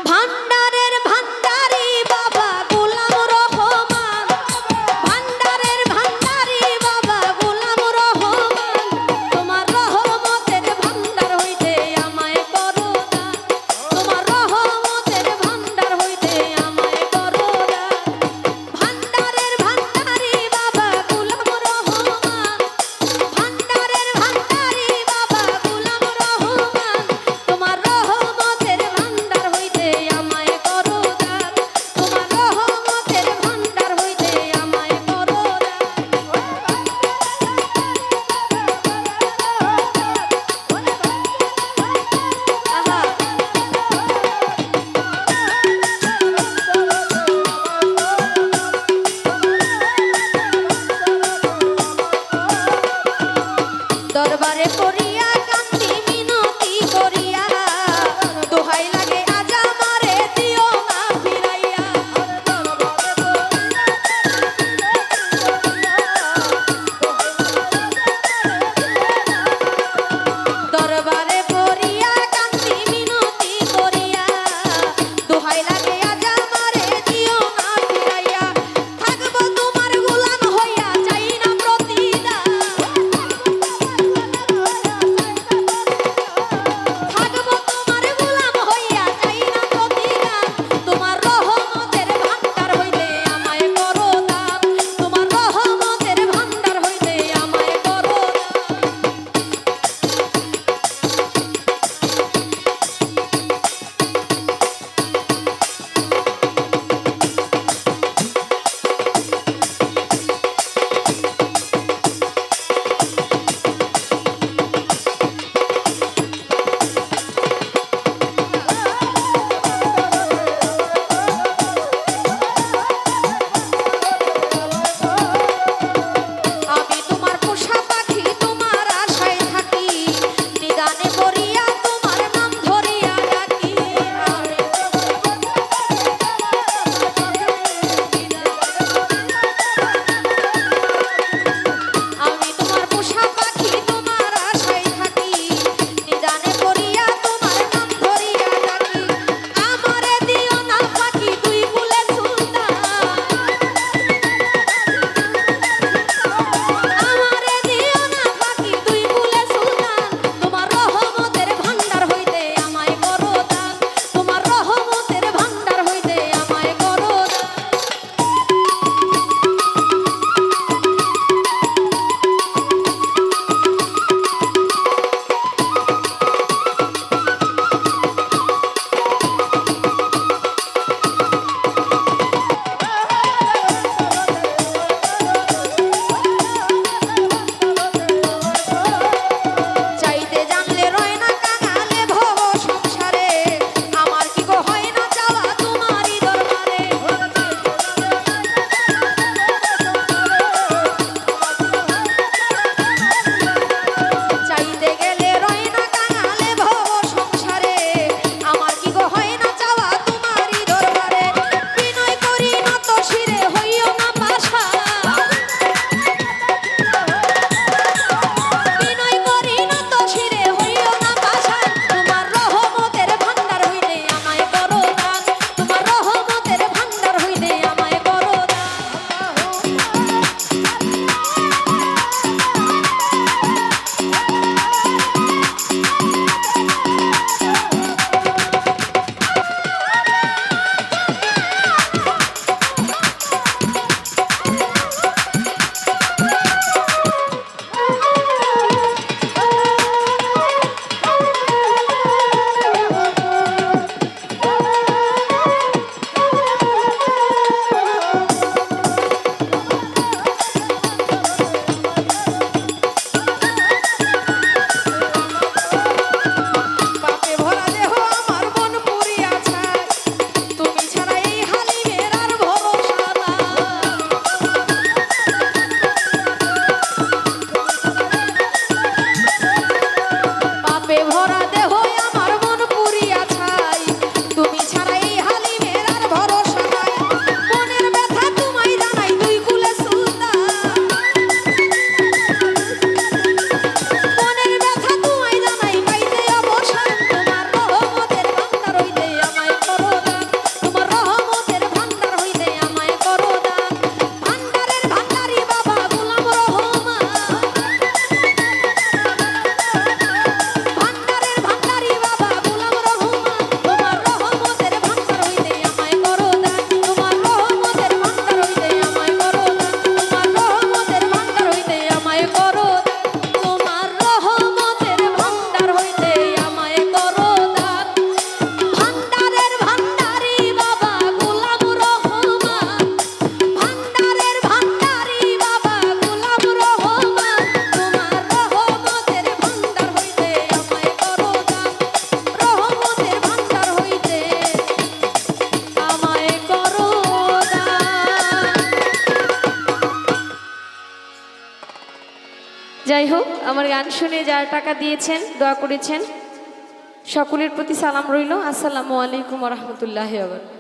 ভান্ডারের ভান্ডারি বাবা গোলাম রহমান, ভান্ডারের ভান্ডারি বাবা গোলাম রহমান, তোমার রহমতের ভান্ডার হইতে আমায় করো দান, তোমার রহমতের ভান্ডার হইতে আমায় করো দান। ভান্ডারের ভান্ডারি বাবা গোলাম রহমান, ভান্ডারের ভান্ডারি বাবা গোলাম রহমান, তোমার রহমতের ভান্ডার হইতে আমায় করো দান, তোমার রহমতের ভান্ডার হইতে আমায় করো দান। আহা দরবারে পড়িয়া কান্দি মিনতি করিয়া, দোহাই লাগে আজ আমারে দিও না ফিরাইয়া। দরবারে পড়িয়া কান্দি মিনতি করিয়া, দোহাই লাগে আজ আমারে দিও না ফিরাইয়া। থাকবো তোমার গোলাম হইয়া, চাই না প্রতিদান, যাই হোক, আমার গান শুনে যারা টাকা দিয়েছেন, দোয়া করেছেন, সকলের প্রতি সালাম রইল। আসসালামু আলাইকুম ওয়া রাহমাতুল্লাহি ওয়া বারাকাতুহু।